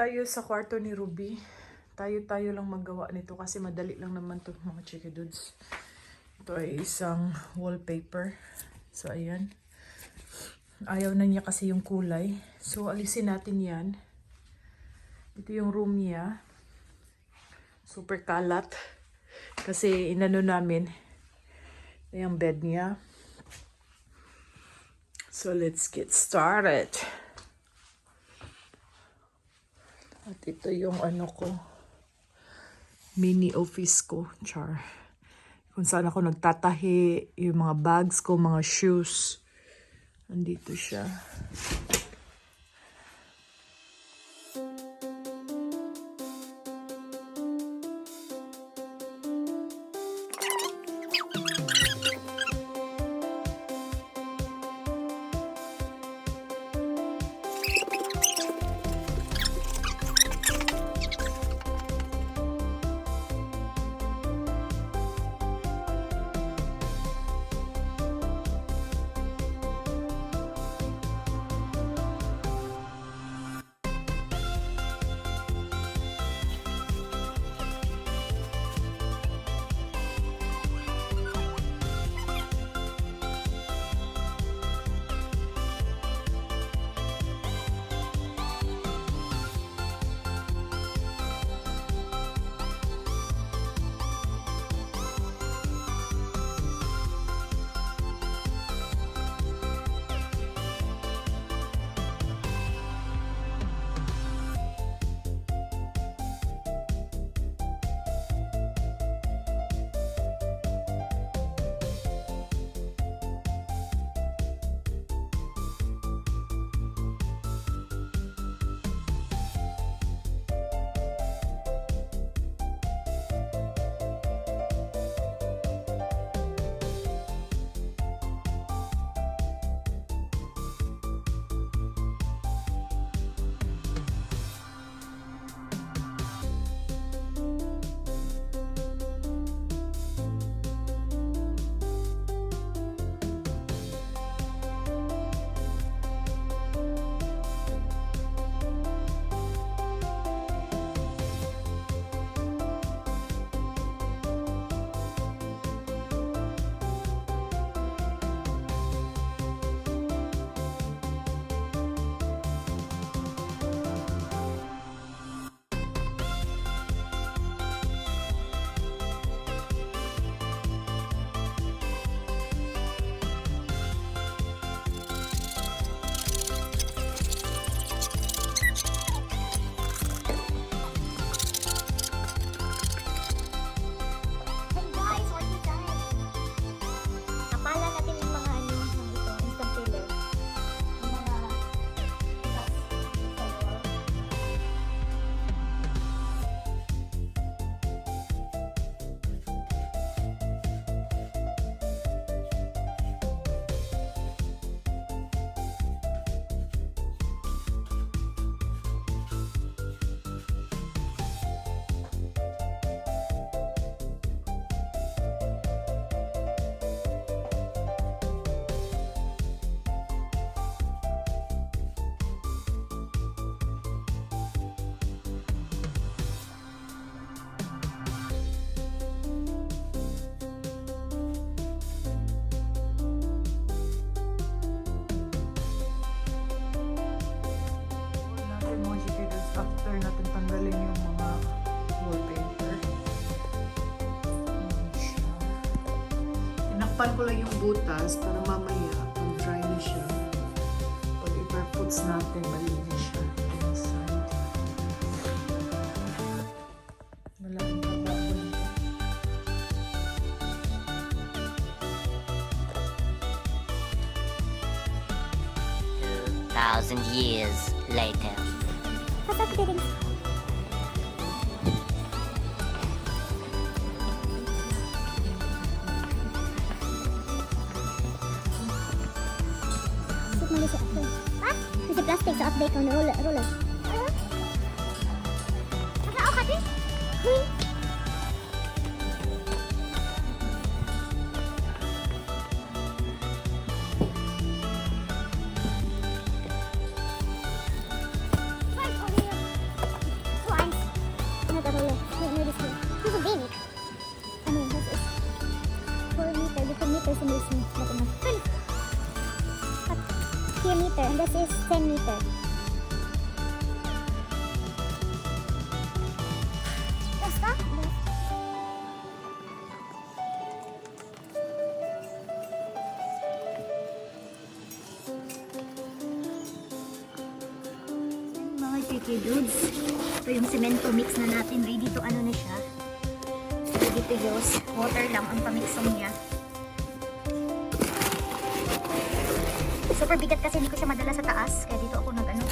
tayo sa kwarto ni Ruby. Tayo lang magawa nito kasi madali lang naman to mga chika dudes. Ito ay isang wallpaper. So ayan. Ayaw na niya kasi yung kulay. So alisin natin yan. Ito yung room niya. Super kalat. Kasi inano namin yung bed niya. So let's get started. At ito yung ano ko. Mini office ko. Char. Kung saan ako nagtatahi. Yung mga bags ko, mga shoes. Andito siya. After natin tanggalin yung mga wallpaper. Tinakpan ko lang yung butas para mamaya pag dry na siya. Pag iparputs natin, malinis siya. Inside. Malaking trabaho nito. 2,000 years later. What's up, kidding? Sip mali sa ako. Ha? Kasi plastic sa update ko na roller. Nakao ka din? whole near this here. This is big. I mean, this is 4 meter, different meters in this one. But enough. 3 meter, and this is 10 meter. Basta? Mga tricky dudes. Ito yung cemento mix na natin. Ready to ano na siya. Ready to use. Water lang ang pamixong niya. Super bigat kasi hindi ko siya madala sa taas. Kaya dito ako nag ano.